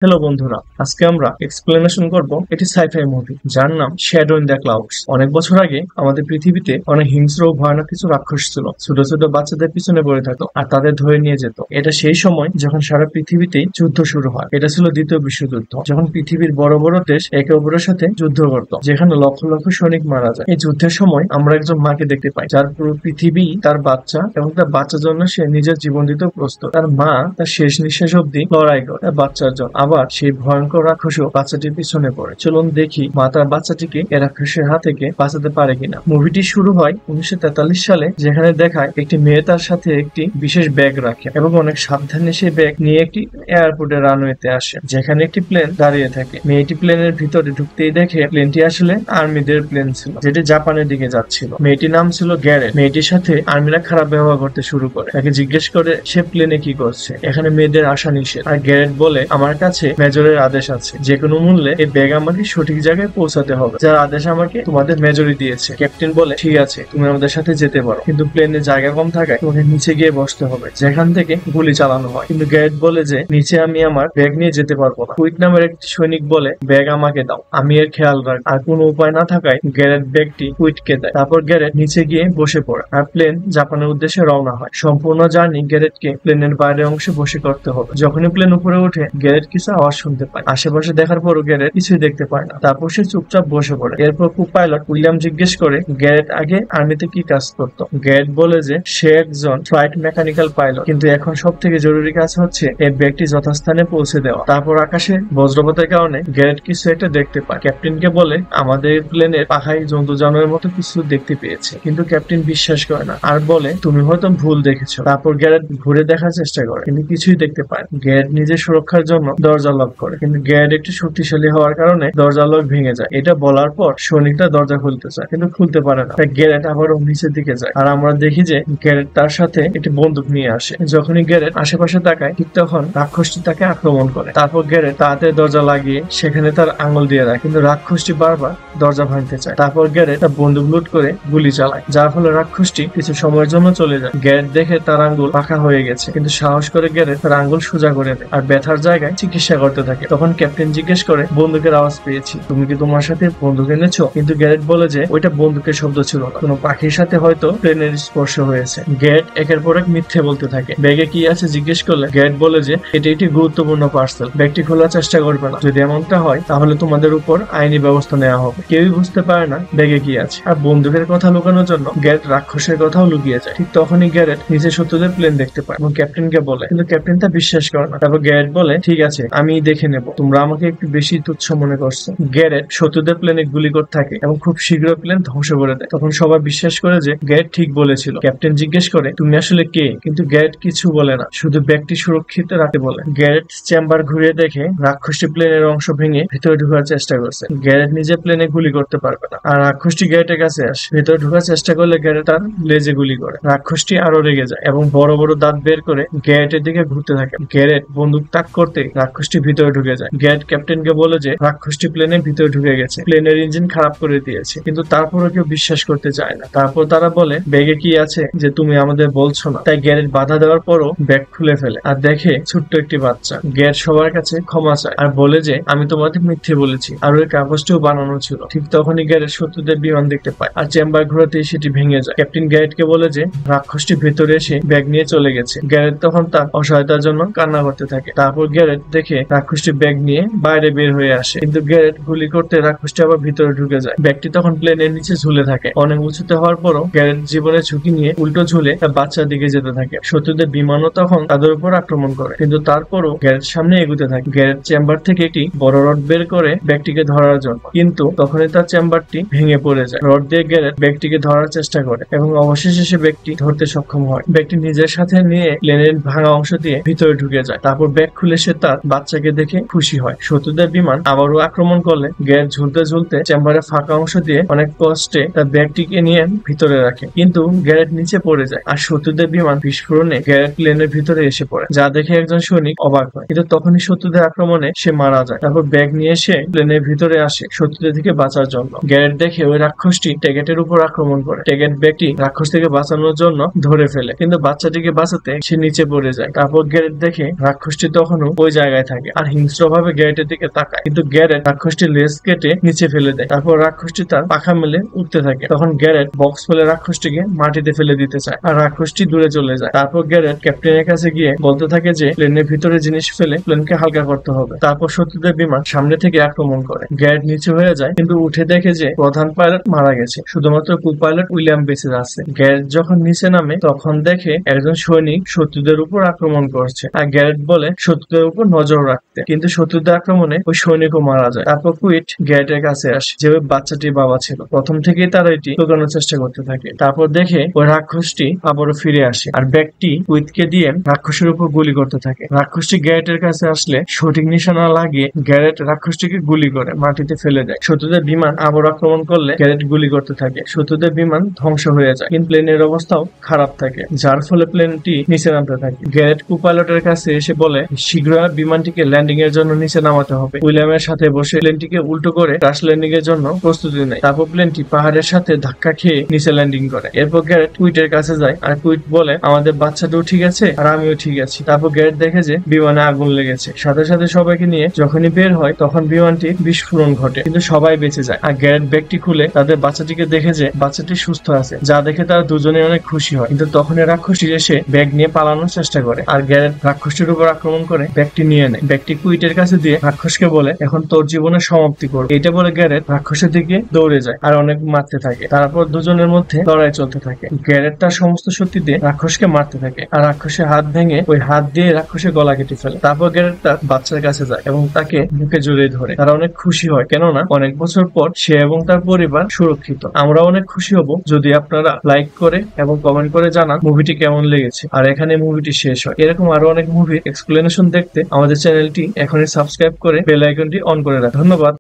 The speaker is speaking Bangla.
হ্যালো বন্ধুরা, আজকে আমরা এক্সপ্লেনেশন করব এটি সাইফাই মুভি যার নাম শ্যাডো ইন দ্য ক্লাউডস। অনেক বছর আগে আমাদের পৃথিবীতে অনেক হিংস্র ও ভয়ানক কিছু রাক্ষস ছিল। ছোট ছোট বাচ্চাদের পিছনে পড়ে থাকতো আর তাদের ধরে নিয়ে যেত। এটা সেই সময় যখন সারা পৃথিবীতেই যুদ্ধ শুরু হয়। এটা ছিল দ্বিতীয় বিশ্বযুদ্ধ, যখন পৃথিবীর বড় বড় দেশ একে অপরের সাথে যুদ্ধ করত, যেখানে লক্ষ লক্ষ সৈনিক মারা যায়। এই যুদ্ধের সময় আমরা একজন মাকে দেখতে পাই যার পুরো পৃথিবী তার বাচ্চা এবং তার বাচ্চার জন্য সে নিজের জীবন দিতে প্রস্তুত। তার মা তার শেষ নিঃশ্বাস অব্দি লড়াই করে তার বাচ্চার জন্য। আবার সেই ভয়ঙ্কর রাক্ষসও বাচ্চাটির পিছনে পড়ে। চলুন দেখি মা তার বাচ্চাটিকে এ রাক্ষসের হাত থেকে বাঁচাতে পারে কিনা। মুভিটি শুরু হয় 1943 সালে, যেখানে দেখায় একটি মেয়ে তার সাথে একটি বিশেষ ব্যাগ রাখে এবং অনেক সাবধানে সেই ব্যাগ নিয়ে একটি এয়ারপোর্টের রানওয়েতে আসে, যেখানে একটি প্লেন দাঁড়িয়ে থাকে। মেয়েটি প্লেনের ভিতরে ঢুকতেই দেখে প্লেনটি আসলে আর্মিদের প্লেন ছিল, যেটি জাপানের দিকে যাচ্ছিল। মেয়েটির নাম ছিল গ্যারেট। মেয়েটির সাথে আর্মিরা খারাপ ব্যবহার করতে শুরু করে। তাকে জিজ্ঞেস করে সে প্লেনে কি করছে, এখানে মেয়েদের আসা নিষেধ। আর গ্যারেট বলে, আমার কাছে মেজরের আদেশ আছে, যে কোনো মূল্যে এই ব্যাগ আমাকে সঠিক জায়গায় পৌঁছাতে হবে, যার আদেশ আমাকে তোমাদের মেজরই দিয়েছে। ক্যাপ্টেন বলে, ঠিক আছে, তুমি আমাদের সাথে যেতে পারো, কিন্তু প্লেনে জায়গা কম থাকায় তোমাকে নিচে গিয়ে বসতে হবে, যেখান থেকে গুলি চালানো হয়। কিন্তু গ্যারেট বলে যে নিচে আমি আমার ব্যাগ নিয়ে যেতে পারবো না। কুইট নামের একটি সৈনিক বলে, ব্যাগ আমাকে দাও, আমি এর খেয়াল রাখ। আর কোনো উপায় না থাকায় গ্যারেট ব্যাগটি কুইটকে দেয়। তারপর গ্যারেট নিচে গিয়ে বসে পড়ে আর প্লেন জাপানের উদ্দেশ্যে রওনা হয়। সম্পূর্ণ জার্নি গ্যারেটকে প্লেনের বাইরের অংশে বসে করতে হবে। যখনই প্লেন উপরে ওঠে গ্যারেট কিছু আওয়াজ শুনতে পায়। আশেপাশে দেখার পরও গ্যারেট কিছুই দেখতে পায় না। তারপর সে চুপচাপ বসে পড়ে। এরপর পাইলট উইলিয়াম জিজ্ঞেস করে গ্যারেট আগে আর্মিতে কি কাজ করতো। গ্যারেট বলে যে সে একজন ফ্লাইট মেকানিক্যাল পাইলট, কিন্তু এখন সব থেকে জরুরি কাজ হচ্ছে এই ব্যাগটি যথাস্থানে পৌঁছে দেওয়া। তারপর আকাশে বজ্রপাতের কারণে গ্যারেট কিছু একটা দেখতে পায়। ক্যাপ্টেনকে বলে, আমাদের প্লেনের পাখায় জন্তু জানোয়ারের মতো কিছু দেখতে পেয়েছে, কিন্তু ক্যাপ্টেন বিশ্বাস করে না আর বলে, তুমি হয়তো ভুল দেখেছো। তারপর গ্যারেট ঘুরে দেখার চেষ্টা করে, কিন্তু কিছুই দেখতে পায়। গ্যারেট নিজের সুরক্ষার জন্য দরজা লক করে, কিন্তু গ্যারেট একটু শক্তিশালী হওয়ার কারণে দরজা লক ভেঙে যায়। এটা বলার পর সৈনিকরা দরজা খুলতে চায়, কিন্তু খুলতে পারে না। তাই গ্যারেট আবারও নিচের দিকে যায় আর আমরা দেখি যে গ্যারেট তার সাথে একটি বন্দুক নিয়ে আসে। যখনই গ্যারেট আশেপাশে তাকায়, ঠিক তখন রাক্ষসটি তাকে আক্রমণ করে। তারপর গ্যারেট তাড়াতাড়ি দরজা লাগিয়ে সেখানে তার আঙুল দিয়ে রাখে, কিন্তু রাক্ষসটি বারবার দরজা ভাঙতে চায়। তারপর গ্যারেট তার বন্দুক লুট করে গুলি চালায়, যার ফলে রাক্ষসটি কিছু সময়ের জন্য চলে যায়। গ্যারেট দেখে তার আঙ্গুল পাকা হয়ে গেছে, কিন্তু সাহস করে গ্যারেট তার আঙ্গুল সোজা করে দেয় আর ব্যথার জায়গায় চিকিৎসা করতে থাকে। তখন ক্যাপ্টেন জিজ্ঞেস করে, বন্দুকের আওয়াজ পেয়েছি, তুমি কি তোমার সাথে বন্দুক এনেছো? কিন্তু গ্যারেট বলে যে ওইটা বন্দুকের শব্দ ছিল না, কোনো পাখির সাথে হয়তো প্লেনের স্পর্শ হয়েছে। গ্যারেট একের পর এক মিথ্যে বলতে থাকে। ব্যাগে কি আছে জিজ্ঞেস করলে গ্যারেট বলে যে এটি একটি গুরুত্বপূর্ণ পার্সেল, ব্যাগটি খোলার চেষ্টা করবে না, যদি এমনটা হয় তাহলে তোমাদের উপর আইনি ব্যবস্থা নেওয়া হবে। কেউই বুঝতে পারে না ব্যাগে কি আছে। আর বন্দুকের কথা লুকানোর জন্য গ্যারেট রাক্ষসের কথাও লুকিয়ে যায়। ঠিক তখনই গ্যারেট নিজের শত্রুদের প্লেন দেখতে পায় এবং ক্যাপ্টেনকে বলে, কিন্তু ক্যাপ্টেন তা বিশ্বাস করে না। তারপর গ্যারেট বলে, ঠিক আছে, আমি দেখে নেব, তোমরা আমাকে একটু বেশি তুচ্ছ মনে করছো। গ্যারেট শত্রুদের প্লেনে গুলি করতে থাকে এবং খুব শীঘ্র প্লেন ধ্বংস করে দেয়। তখন সবাই বিশ্বাস করে যে গ্যারেট ঠিক বলেছিল। ক্যাপ্টেন জিজ্ঞেস করে, তুমি আসলে কে? কিন্তু গ্যারেট কিছু বলে না, শুধু ব্যাগটি সুরক্ষিত রাখতে বলে। গ্যারেট চেম্বার ঘুরিয়ে দেখে রাক্ষসটি প্লেনের অংশ ভেঙে ভিতরে ঢোকার চেষ্টা করছে। গ্যারেট নিজে প্লেনে গুলি করতে পারবে না আর রাক্ষসটি গ্যারেটের কাছে আসে। ভিতরে ঢোকার চেষ্টা করলে গ্যারেট তার লেজে গুলি করে। রাক্ষসটি আরো রেগে যায় এবং বড় বড় দাঁত বের করে গ্যারেটের দিকে ঘুরতে থাকে। গ্যারেট বন্দুক তাক করতে রাক্ষসটি ভিতরে ঢুকে যায়। গ্যারেট ক্যাপ্টেনকে বলে যে রাক্ষসটি প্লেনের ভিতরে ঢুকে গেছে, প্লেনের ইঞ্জিন খারাপ করে দিয়েছে, কিন্তু তারপরও কেউ বিশ্বাস করতে চায় না। তারপর তারা বলে, ব্যাগে কি আছে যে তুমি আমাদের বলছো না। তাই গ্যারেট বাধা দেওয়ার পরও ব্যাগ খুলে ফেলে আর দেখে ছোট্ট একটি বাচ্চা। গ্যারেট সবার কাছে ক্ষমা চায় আর বলে যে আমি তোমাদের মিথ্যে বলেছি আর ওই কাগজটিও বানানো ছিল। ঠিক তখনই গ্যারেট শত্রুদের বিমান দেখতে পায় আর চেম্বার ঘোরাতেই সেটি ভেঙে যায়। ক্যাপ্টেন গ্যারেটকে বলে যে রাক্ষসটি ভেতরে এসে ব্যাগ নিয়ে চলে গেছে। গ্যারেট তখন তার অসহায়তার জন্য কান্না করতে থাকে। তারপর গ্যারেট দেখে রাক্ষসটি ব্যাগ নিয়ে বাইরে বের হয়ে আসে, কিন্তু গ্যারেট গুলি করতে রাক্ষসটি আবার ভিতরে ঢুকে যায়। ব্যাগটি তখন প্লেনের নিচে ঝুলে থাকে। অনেক উঁচুতে হওয়ার পরও গ্যারেট জীবনের ঝুঁকি নিয়ে উল্টো ঝুলে তার বাচ্চার দিকে যেতে থাকে। শত্রুদের বিমানও তখন তাদের উপর আক্রমণ করে, কিন্তু তারপরও গ্যারেট সামনে এগুতে থাকে। গ্যারেট চেম্বার থেকে একটি বড় রড বের করে ব্যাগটিকে ধরার জন্য, কিন্তু তখনই তার চেম্বারটি ভেঙে পড়ে যায়। রড দিয়ে গ্যারেট ব্যাগটিকে ধরার চেষ্টা করে এবং অবশেষে সে ব্যাগটি ধরতে সক্ষম হয়। ব্যাগটি নিজের সাথে নিয়ে প্লেনের ভাঙা অংশ দিয়ে ভিতরে ঢুকে যায়। তারপর ব্যাগ খুলে সে তার বাচ্চাকে দেখে খুশি হয়। শত্রুদের বিমান আবারও আক্রমণ করলে গ্যারেট ঝুলতে ঝুলতে চেম্বারের ফাঁকা অংশ দিয়ে অনেক কষ্টে তার ব্যাগটিকে নিয়ে ভিতরে রাখে, কিন্তু গ্যারেট নিচে পড়ে যায় আর শত্রুদের বিমান বিস্ফোরণে গ্যারেট প্লেনের ভিতরে এসে পড়ে, যা দেখে একজন সৈনিক অবাক হয়। কিন্তু তখনই শত্রুদের আক্রমণে সে মারা যায়। তারপর ব্যাগ নিয়ে সে প্লেনের ভিতরে আসে শত্রুদের থেকে বাঁচার জন্য। গ্যারেট দেখে ওই রাক্ষসটি ট্যাগেটের উপর আক্রমণ করে। ট্যাগেট ব্যাগটি রাক্ষস থেকে বাঁচানোর জন্য ধরে ফেলে, কিন্তু বাচ্চাটিকে বাঁচাতে সে নিচে পড়ে যায়। তারপর গ্যারেট দেখে রাক্ষসটি তখনও ওই জায়গায় থাকে আর হিংস্র ভাবে গ্যারেটের দিকে তাকায়, কিন্তু গ্যারেট রাক্ষসটি লেজ কেটে নিচে ফেলে দেয়। তারপর রাক্ষসটি তার পাখা মেলে উঠতে থাকে। তখন গ্যারেট বক্স ফেলে রাক্ষসটিকে মাটিতে ফেলে দিতে চায় আর রাক্ষসটি দূরে চলে যায়। তারপর গ্যারেট ক্যাপ্টেনের কাছে গিয়ে বলতে থাকে যে প্লেনের ভিতরে জিনিস ফেলে প্লেনকে হালকা করতে হবে। তারপর শত্রুদের বিমান সামনে থেকে আক্রমণ করে। গ্যারেট নিচে হয়ে যায়, কিন্তু উঠে দেখে যে প্রধান পাইলট মারা গেছে, শুধুমাত্র কো পাইলট উইলিয়াম বেঁচে আছে। গ্যারেট যখন নিচে নামে তখন দেখে একজন সৈনিক শত্রুদের উপর আক্রমণ করছে আর গ্যারেট বলে শত্রুদের উপর নজর রাখতে, কিন্তু শত্রুদের আক্রমণে ওই সৈনিকও মারা যায়। তারপর কুইট গ্যারেটের কাছে আসে, যে ওই বাচ্চাটির বাবা ছিল। প্রথম থেকেই তারা এটি লুকানোর চেষ্টা করতে থাকে। তারপর দেখে ওই রাক্ষসটি আবারও ফিরে আসে আর ব্যাগটি কুইটকে দিয়ে রাক্ষসের উপর গুলি করতে থাকে। রাক্ষসটি গ্যারেটের কাছে আসলে সঠিক নিশানা লাগিয়ে গ্যারেট রাক্ষসটিকে গুলি করে মাটিতে ফেলে দেয়। শত্রুদের বিমান আবার আক্রমণ করলে গ্যারেট গুলি করতে থাকে। শত্রুদের বিমান ধ্বংস হয়ে যায়, কিন্তু প্লেনের অবস্থাও খারাপ থাকে, যার ফলে প্লেনটি নিচে নামতে থাকে। গ্যারেট কো পাইলটের কাছে এসে বলে শীঘ্র বিমানটিকে ল্যান্ডিং এর জন্য নিচে নামাতে হবে। উইলিয়ামের সাথে বসে প্লেনটিকে উল্টো করে ক্র্যাশ ল্যান্ডিং এর জন্য প্রস্তুতি নেয়। তারপর প্লেনটি পাহাড়ের সাথে ধাক্কা খেয়ে নিচে ল্যান্ডিং করে। এরপর গ্যারেট কুইটের কাছে যায় আর কুইট বলে আমাদের বাচ্চাটাও ঠিক আছে আর আমিও ঠিক আছি। তারপর গ্যারেট দেখে যে বিমানে আগুন লেগেছে। সাথে সাথে সবাইকে নিয়ে যখনই বের হয় তখন বিমানটি বিস্ফোরণ ঘটে, কিন্তু সবাই বেঁচে যায়। আর গ্যারেট ব্যাগটি খুলে তাদের বাচ্চাটিকে দেখে যে বাচ্চাটি সুস্থ আছে, যা দেখে তারা দুজনে অনেক খুশি হয়। কিন্তু তখনই রাক্ষসটি এসে ব্যাগ নিয়ে পালানোর চেষ্টা করে আর গ্যারেট রাক্ষসটির উপর আক্রমণ করে ব্যাগটি নিয়ে নেয়। ব্যাগটি কুইটের কাছে দিয়ে রাক্ষসকে বলে এখন তোর জীবনের সমাপ্তি করবে। এটা বলে গ্যারেট রাক্ষসের দিকে দৌড়ে যায় আর অনেক মারতে থাকে। তারপর দুজনের মধ্যে লড়াই চলতে থাকে। গ্যারেট তার সমস্ত শক্তি দিয়ে রাক্ষসকে মারতে থাকে আর রাক্ষসের হাত ভেঙে ওই হাত দিয়ে রাক্ষসের গলা কেটে ফেলে। তারপর গ্যারেট তার বাচ্চার কাছে যায় এবং তাকে বুকে জড়িয়ে ধরে। তারা অনেক খুশি হয়, কেননা অনেক বছর পর সে এবং তার পরিবার সুরক্ষিত। আমরা অনেক খুশি হব যদি আপনারা লাইক করে এবং কমেন্ট করে জানান মুভিটি কেমন লেগেছে। আর এখানে মুভিটি শেষ হয়। এরকম আরো অনেক মুভির এক্সপ্লেনেশন দেখতে আমাদের চ্যানেলটি এখনই সাবস্ক্রাইব করে বেল আইকনটি অন করে রাখুন। ধন্যবাদ।